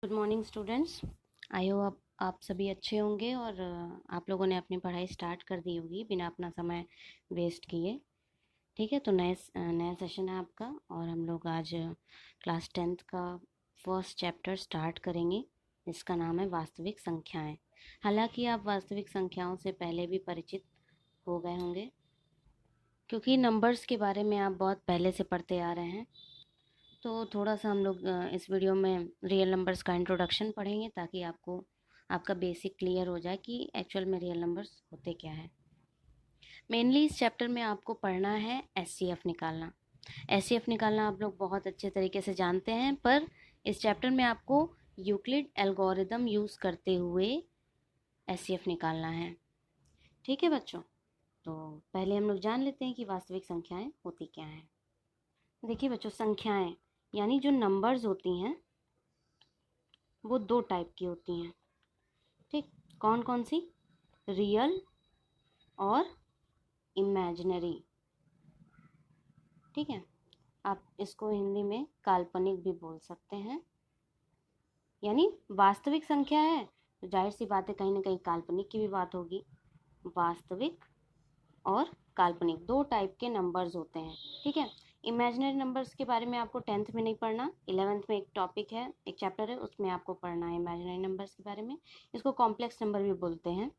Good morning students. I hope आप सभी अच्छे होंगे और आप लोगों ने अपनी पढ़ाई स्टार्ट कर दी होगी बिना अपना समय वेस्ट किए। ठीक है, तो नया सेशन है आपका और हम लोग आज क्लास 10th का फर्स्ट चैप्टर स्टार्ट करेंगे जिसका नाम है वास्तविक संख्याएं। हालांकि आप वास्तविक संख्याओं से पहले भी परिचित हो गए होंगे क्योंकि नंबर्स के बारे में आप बहुत पहले से पढ़ते आ रहे हैं। तो थोड़ा सा हम लोग इस वीडियो में रियल नंबर्स का इंट्रोडक्शन पढ़ेंगे ताकि आपको आपका बेसिक क्लियर हो जाए कि एक्चुअल में रियल नंबर्स होते क्या है। मेनली इस चैप्टर में आपको पढ़ना है एचसीएफ निकालना। एचसीएफ निकालना आप लोग बहुत अच्छे तरीके से जानते हैं, पर इस चैप्टर में आपको यूक्लिड एल्गोरिदम यूज़ करते हुए एचसीएफ निकालना है। ठीक है बच्चों, तो पहले हम लोग जान लेते हैं कि वास्तविक संख्याएं होती क्या हैं। देखिए बच्चों, संख्याएं यानी जो नंबर्स होती हैं वो दो टाइप की होती हैं। ठीक, कौन कौन सी? रियल और इमेजिनरी। ठीक है, आप इसको हिंदी में काल्पनिक भी बोल सकते हैं। यानी वास्तविक संख्या है तो जाहिर सी बात है कहीं ना कहीं काल्पनिक की भी बात होगी। वास्तविक और काल्पनिक दो टाइप के नंबर्स होते हैं। ठीक है, इमेजिनरी नंबर्स के बारे में आपको 10th में नहीं पढ़ना। 11th में एक टॉपिक है, एक चैप्टर है, उसमें आपको पढ़ना है इमेजिनरी नंबर्स के बारे में। इसको कॉम्प्लेक्स नंबर भी बोलते हैं।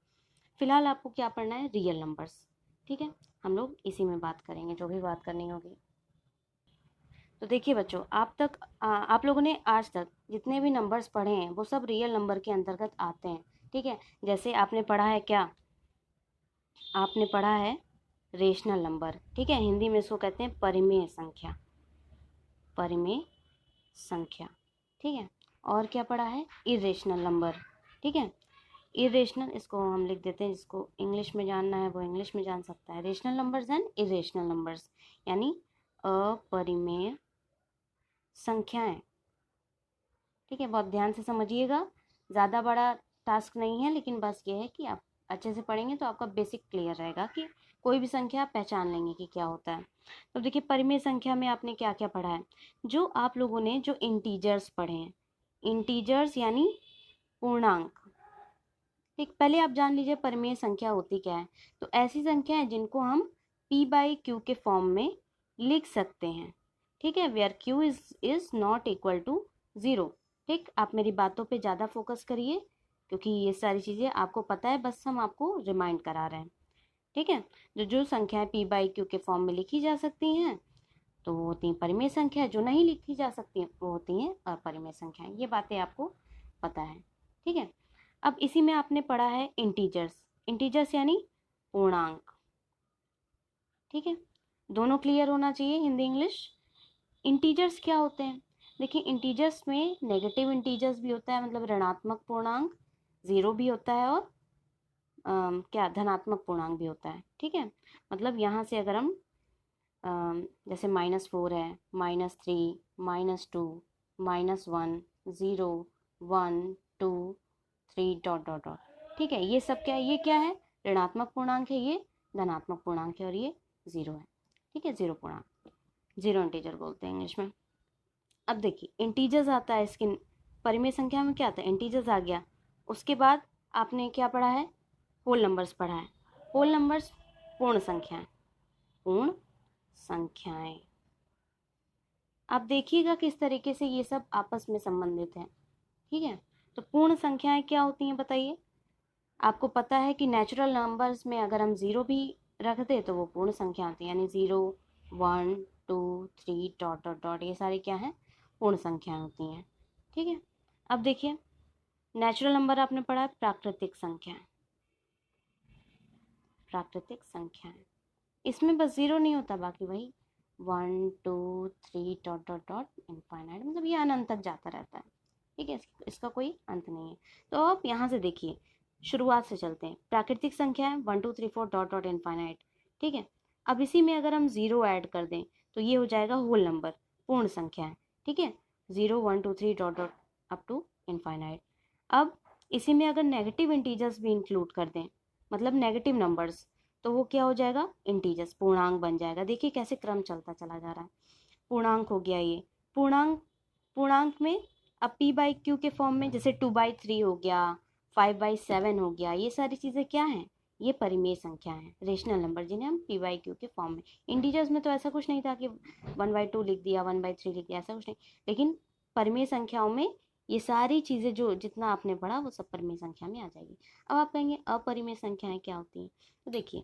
फिलहाल आपको क्या पढ़ना है? Real numbers. ठीक है, हम लोग इसी में बात करेंगे जो भी बात करनी होगी। तो देखिए बच्चों, आप लोगों ने आज तक जितने भी नंबर्स पढ़े हैं वो सब रियल नंबर के अंतर्गत आते हैं। ठीक है, जैसे आपने पढ़ा है क्या? आपने पढ़ा है रेशनल नंबर। ठीक है, हिंदी में इसको कहते हैं परिमेय संख्या। परिमेय संख्या। ठीक है, और क्या पढ़ा है? Irrational number. ठीक है, इरेशनल इसको हम लिख देते हैं, जिसको इंग्लिश में जानना है वो इंग्लिश में जान सकता है। Rational numbers and irrational numbers यानी अपरिमेय संख्याएं। ठीक है, बहुत ध्यान से समझिएगा, ज़्यादा बड़ा टास्क नहीं है, लेकिन बस ये है कि आप अच्छे से पढ़ेंगे तो आपका बेसिक क्लियर रहेगा कि कोई भी संख्या आप पहचान लेंगे कि क्या होता है। तो देखिए, परिमेय संख्या में आपने क्या क्या पढ़ा है? जो आप लोगों ने जो इंटीजर्स पढ़े हैं, इंटीजर्स यानी पूर्णांक। ठीक, पहले आप जान लीजिए परिमेय संख्या होती क्या है। तो ऐसी संख्या है जिनको हम p/q के फॉर्म में लिख सकते हैं। ठीक है, where q is not equal to 0। ठीक, आप मेरी बातों पे ज़्यादा फोकस करिए क्योंकि ये सारी चीज़ें आपको पता है, बस हम आपको रिमाइंड करा रहे हैं। ठीक है, जो जो संख्याएं p/q के फॉर्म में लिखी जा सकती हैं तो वो होती हैं परिमेय संख्या। जो नहीं लिखी जा सकती वो होती हैं अपरिमेय संख्याएं। ये बातें आपको पता है। ठीक है, अब इसी में आपने पढ़ा है इंटीजर्स। इंटीजर्स यानी पूर्णांक। ठीक है, दोनों क्लियर होना चाहिए, हिंदी इंग्लिश। इंटीजर्स क्या होते हैं? देखिए, इंटीजर्स में नेगेटिव इंटीजर्स भी होता है, मतलब ऋणात्मक पूर्णांक, जीरो भी होता है, और क्या धनात्मक पूर्णांक भी होता है। ठीक है, मतलब यहाँ से अगर हम जैसे -4 है, -3, -2, -1, 0, 1, 2, 3 डॉट डॉट डॉट। ठीक है, ये सब क्या है? ये क्या है? ऋणात्मक पूर्णांक है, ये धनात्मक पूर्णांक है, और ये जीरो है। ठीक है, जीरो पूर्णांक, जीरो इंटीजर बोलते हैं इंग्लिश में। अब देखिए, इंटीजर्स आता है इसकी परिमेय संख्या में। क्या आता है? इंटीजर्स आ गया। उसके बाद आपने क्या पढ़ा है? होल नंबर्स पढ़ा है। होल नंबर्स पूर्ण संख्याएं। पूर्ण संख्याएं, आप देखिएगा किस तरीके से ये सब आपस में संबंधित हैं। ठीक है, तो पूर्ण संख्याएं क्या होती हैं बताइए? आपको पता है कि नेचुरल नंबर्स में अगर हम जीरो भी रख दें तो वो पूर्ण संख्या होती है, यानी 0, 1, 2, 3 डॉट डॉट डॉट, ये सारी क्या है? पूर्ण संख्याएं होती हैं। ठीक है, अब देखिए, नेचुरल नंबर आपने पढ़ा है प्राकृतिक संख्याएं। प्राकृतिक संख्याएं, इसमें बस जीरो नहीं होता, बाकी वही 1, 2, 3 डॉट डॉट डॉट इनफाइनाइट, मतलब ये अनंत तक जाता रहता है। ठीक है, इसका कोई अंत नहीं है। तो आप यहाँ से देखिए, शुरुआत से चलते हैं। प्राकृतिक संख्या है 1, 2, 3, 4 डॉट डॉट इनफाइनाइट। ठीक है, अब इसी में अगर हम जीरो ऐड कर दें तो ये हो जाएगा होल नंबर, पूर्ण संख्या है। ठीक है, 0, 1, 2, 3 dot dot up to infinite. अब इसी में अगर नेगेटिव इंटीजर्स भी इंक्लूड कर दें, मतलब नेगेटिव नंबर्स, तो वो क्या हो जाएगा? इंटीजर्स, पूर्णांक बन जाएगा। देखिए कैसे क्रम चलता चला जा रहा है। पूर्णांक हो गया ये। पूर्णांक, पूर्णांक में अब p/q के फॉर्म में जैसे 2/3 हो गया, 5/7 हो गया, ये सारी चीज़ें क्या हैं, ये परिमेय संख्या हैं, रेशनल नंबर, जिन्हें हम p/q के फॉर्म में, इंटीजर्स में तो ऐसा कुछ नहीं था कि 1/2 लिख दिया, 1/3 लिख दिया, ऐसा कुछ नहीं, लेकिन परिमेय संख्याओं में ये सारी चीज़ें जो जितना आपने पढ़ा वो सब परिमेय संख्या में आ जाएगी। अब आप कहेंगे अपरिमेय संख्याएं क्या होती हैं, तो देखिए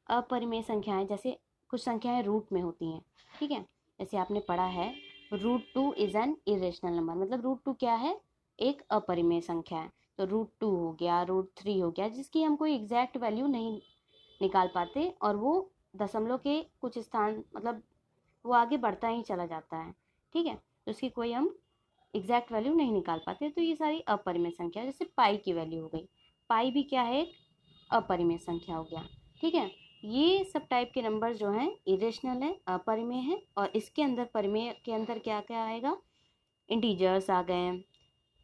अपरिमेय संख्याएं जैसे कुछ संख्याएं रूट में होती हैं, ठीक है, जैसे आपने पढ़ा है √2 इज एन इरेशनल नंबर, मतलब √2 क्या है, एक अपरिमेय संख्या है। तो √2 हो गया, √3 हो गया, जिसकी हम कोई एग्जैक्ट वैल्यू नहीं निकाल पाते और वो दशमलव के कुछ स्थान, मतलब वो आगे बढ़ता ही चला जाता है, ठीक है, तो उसकी कोई हम एग्जैक्ट वैल्यू नहीं निकाल पाते, तो ये सारी अपरिमेय संख्या, जैसे पाई की वैल्यू हो गई, पाई भी क्या है, एक अपरिमेय संख्या हो गया, ठीक है। ये सब टाइप के नंबर जो हैं इरेशनल है, अपरिमेय है, और इसके अंदर परिमेय के अंदर क्या क्या आएगा, इंटीजर्स आ गए,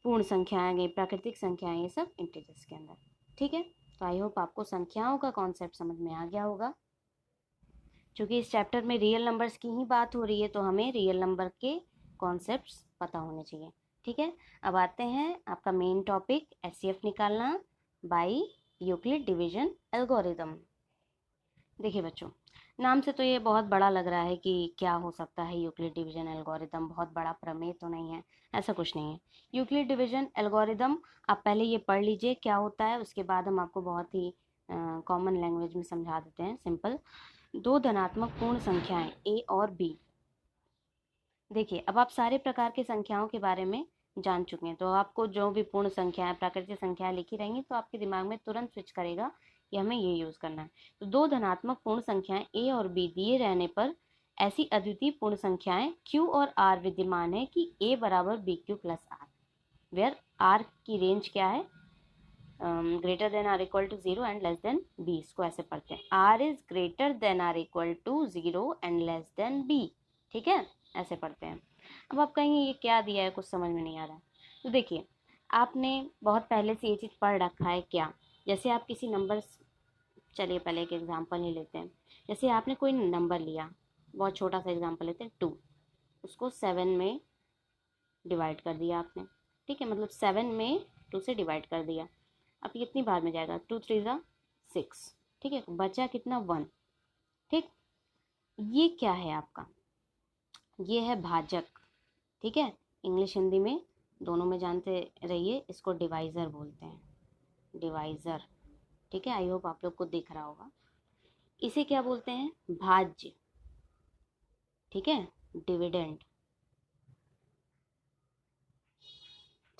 पूर्ण संख्याएं आ गई, प्राकृतिक संख्याएं, ये सब इंटीजर्स के अंदर, ठीक है। तो आई होप आपको संख्याओं का कॉन्सेप्ट समझ में आ गया होगा। चूँकि इस चैप्टर में रियल नंबर्स की ही बात हो रही है तो हमें रियल नंबर के कॉन्सेप्ट्स पता होने चाहिए, ठीक है। अब आते हैं आपका मेन टॉपिक, एचसीएफ निकालना बाय यूक्लिड डिवीजन एल्गोरिदम। देखिए बच्चों, नाम से तो ये बहुत बड़ा लग रहा है कि क्या हो सकता है यूक्लिड डिवीजन एल्गोरिदम, बहुत बड़ा प्रमेय तो नहीं है, ऐसा कुछ नहीं है। यूक्लिड डिवीजन एल्गोरिदम आप पहले ये पढ़ लीजिए क्या होता है, उसके बाद हम आपको बहुत ही कॉमन लैंग्वेज में समझा देते हैं, सिंपल। दो धनात्मक पूर्ण संख्याएं a और b। देखिए अब आप सारे प्रकार की संख्याओं के बारे में जान चुके हैं, तो आपको जो भी पूर्ण संख्याएं, प्राकृतिक संख्याएं लिखी रहेंगी तो आपके दिमाग में तुरंत स्विच करेगा कि हमें ये यूज़ करना है। तो दो धनात्मक पूर्ण संख्याएं a और b दिए रहने पर ऐसी अद्वितीय पूर्ण संख्याएं q और r विद्यमान है कि a बराबर bq प्लस r, वेयर r की रेंज क्या है, greater than or equal to 0 and less than b। इसको ऐसे पढ़ते हैं, r is greater than or equal to 0 and less than b, ठीक है, ऐसे पढ़ते हैं। अब आप कहेंगे ये क्या दिया है, कुछ समझ में नहीं आ रहा है, तो देखिए आपने बहुत पहले से ये चीज़ पढ़ रखा है क्या, जैसे आप किसी नंबर, चलिए पहले एक एग्जांपल ही लेते हैं, जैसे आपने कोई नंबर लिया, बहुत छोटा सा एग्जांपल लेते हैं 2, उसको 7 में डिवाइड कर दिया आपने, ठीक है, मतलब 7 में 2 से डिवाइड कर दिया, अब कितनी बार में जाएगा, 2 3 ज़ा 6, ठीक है, बचा कितना 1, ठीक, ये क्या है आपका, ये है भाजक, ठीक है, इंग्लिश हिंदी में दोनों में जानते रहिए, इसको डिवाइज़र बोलते हैं, डिवाइज़र, ठीक है, आई होप आप लोग को दिख रहा होगा। इसे क्या बोलते हैं, भाज्य, ठीक है, डिविडेंड,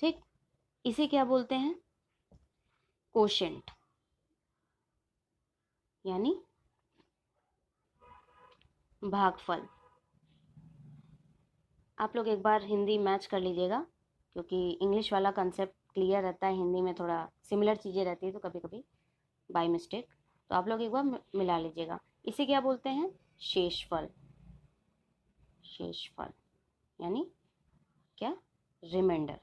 ठीक, इसे क्या बोलते हैं, कोशेंट, यानी भागफल। आप लोग एक बार हिंदी मैच कर लीजिएगा, क्योंकि इंग्लिश वाला कंसेप्ट क्लियर रहता है, हिंदी में थोड़ा सिमिलर चीज़ें रहती है, तो कभी कभी बाय मिस्टेक, तो आप लोग एक बार मिला लीजिएगा। इसे क्या बोलते हैं, शेषफल, शेषफल यानी क्या, रिमाइंडर,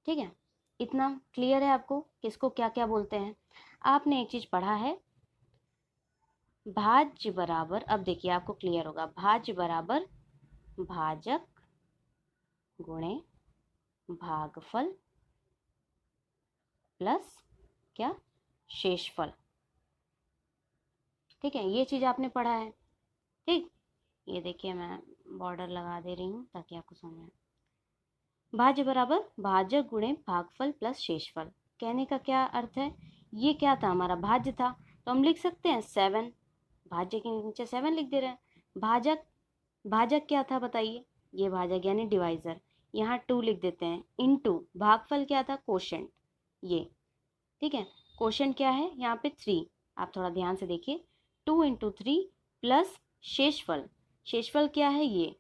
ठीक है, इतना क्लियर है आपको किसको क्या क्या बोलते हैं। आपने एक चीज़ पढ़ा है, भाज्य बराबर, अब देखिए आपको क्लियर होगा, भाज्य बराबर भाजक गुणे भागफल प्लस क्या, शेषफल, ठीक है, ये चीज़ आपने पढ़ा है, ठीक, ये देखिए मैं बॉर्डर लगा दे रही हूँ ताकि आपको समझ में आए। भाज्य बराबर भाजक गुणे भागफल प्लस शेषफल, कहने का क्या अर्थ है, ये क्या था, हमारा भाज्य था, तो हम लिख सकते हैं 7, भाज्य के नीचे 7 लिख दे रहे हैं। भाजक, भाजक क्या था बताइए, ये भाजक यानी डिवाइजर, यहाँ 2 लिख देते हैं, इनटू भागफल क्या था, कोशेंट, ये, ठीक है, क्वेश्चन क्या है यहाँ पे 3, आप थोड़ा ध्यान से देखिए, 2 × 3 प्लस शेषफल, शेषफल क्या है ये,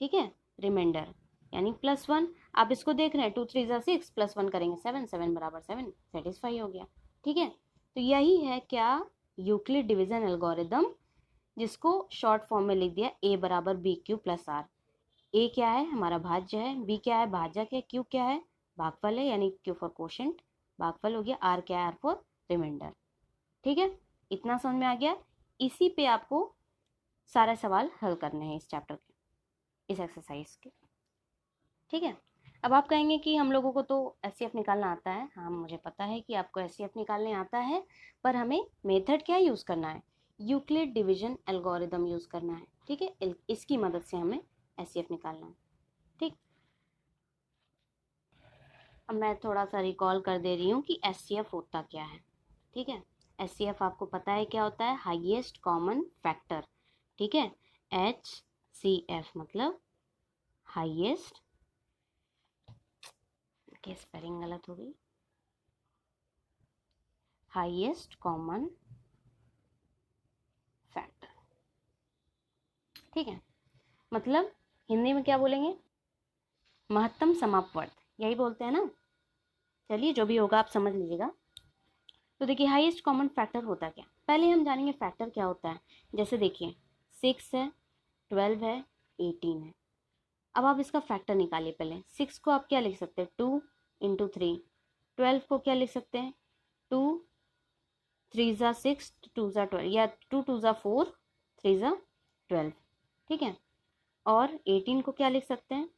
ठीक है, रिमाइंडर यानी +1, आप इसको देख रहे हैं 2 3 ज़ा 6 +1 करेंगे 7, 7 बराबर 7, सेटिस्फाई हो गया, ठीक है। तो यही है क्या, यूक्लिड डिवीजन एल्गोरिदम, जिसको शॉर्ट फॉर्म में लिख दिया a बराबर bq प्लस r। a क्या है, हमारा भाज्य है, b क्या है, भाजक है, q क्या है, भागफल है, यानी q फॉर क्वोशेंट, भागफल हो गया, r क्या है, r फॉर रिमाइंडर, ठीक है, इतना समझ में आ गया। इसी पे आपको सारे सवाल हल करने हैं इस चैप्टर के, इस एक्सरसाइज के, ठीक है। अब आप कहेंगे कि हम लोगों को तो एचसीएफ निकालना आता है। हाँ, मुझे पता है कि आपको एचसीएफ निकालने आता है, पर हमें मेथड क्या यूज़ करना है, यूक्लिड डिवीजन एल्गोरिदम यूज़ करना है। ठीक है, इसकी मदद से हमें एचसीएफ निकालना है। ठीक, अब मैं थोड़ा सा रिकॉल कर दे रही हूँ कि एचसीएफ होता क्या है। ठीक है, एचसीएफ आपको पता है क्या होता है, हाईएस्ट कॉमन फैक्टर। ठीक है, HCF मतलब हाईएस्ट, क्या स्पेलिंग गलत हो गई, हाईएस्ट कॉमन फैक्टर। ठीक है, मतलब हिंदी में क्या बोलेंगे, महत्तम समापवर्त, यही बोलते हैं ना। चलिए, जो भी होगा आप समझ लीजिएगा। तो देखिए, हाईएस्ट कॉमन फैक्टर होता क्या, पहले हम जानेंगे फैक्टर क्या होता है। जैसे देखिए, 6 है, 12 है, 18 है। अब आप इसका फैक्टर निकालिए। पहले 6 को आप क्या लिख सकते हैं, 2 × 3। 12 को क्या लिख सकते हैं, 2 3 × 6, 2 × 12, या 2 2 4, 3 × 12। ठीक है, और 18 को क्या लिख सकते हैं,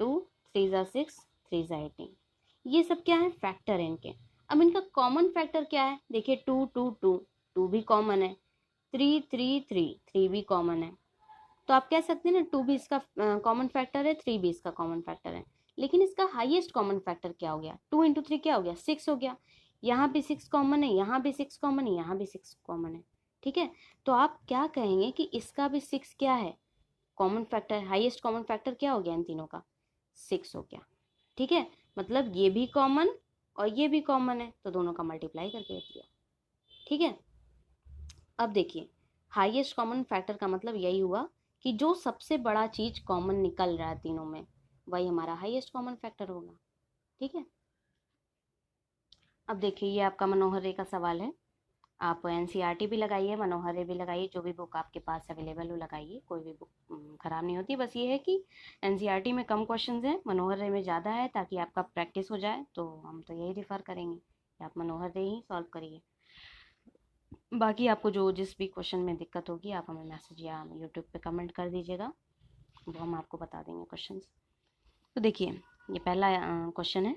2 3 × 6, 3 × 18। ये सब क्या है, फैक्टर है इनके। अब इनका कॉमन फैक्टर क्या है, देखिए 2 2 2 भी कॉमन है, 3 3 3 भी कॉमन है। तो आप कह सकते हैं ना, 2 भी इसका कॉमन फैक्टर है, 3 भी इसका कॉमन फैक्टर है। लेकिन इसका हाईएस्ट कॉमन फैक्टर क्या हो गया, 2 × 3 क्या हो गया, 6 हो गया। यहाँ भी 6 कॉमन है, यहाँ भी 6 कॉमन है, यहाँ भी 6 कॉमन है। ठीक है, तो आप क्या कहेंगे कि इसका भी 6 क्या है, common factor, highest common factor क्या हो गया इन तीनों का, 6 हो गया। ठीक है, मतलब ये भी कॉमन और ये भी कॉमन है, तो दोनों का मल्टीप्लाई करके रख दिया। ठीक है, अब देखिए, हाईएस्ट कॉमन फैक्टर का मतलब यही हुआ कि जो सबसे बड़ा चीज कॉमन निकल रहा है तीनों में, वही हमारा हाईएस्ट कॉमन फैक्टर होगा। ठीक है, अब देखिए, ये आपका मनोहर रे का सवाल है। आप एनसीईआरटी भी लगाइए, मनोहर रे भी लगाइए, जो भी बुक आपके पास अवेलेबल हो लगाइए, कोई भी बुक खराब नहीं होती। बस ये है कि एनसीईआरटी में कम क्वेश्चंस हैं, मनोहर रे में ज़्यादा है, ताकि आपका प्रैक्टिस हो जाए। तो हम तो यही रिफ़र करेंगे कि आप मनोहर रे ही सॉल्व करिए। बाकी आपको जो जिस भी क्वेश्चन में दिक्कत होगी, आप हमें मैसेज या यूट्यूब पे कमेंट कर दीजिएगा, वो हम आपको बता देंगे क्वेश्चंस। तो देखिए, ये पहला क्वेश्चन है,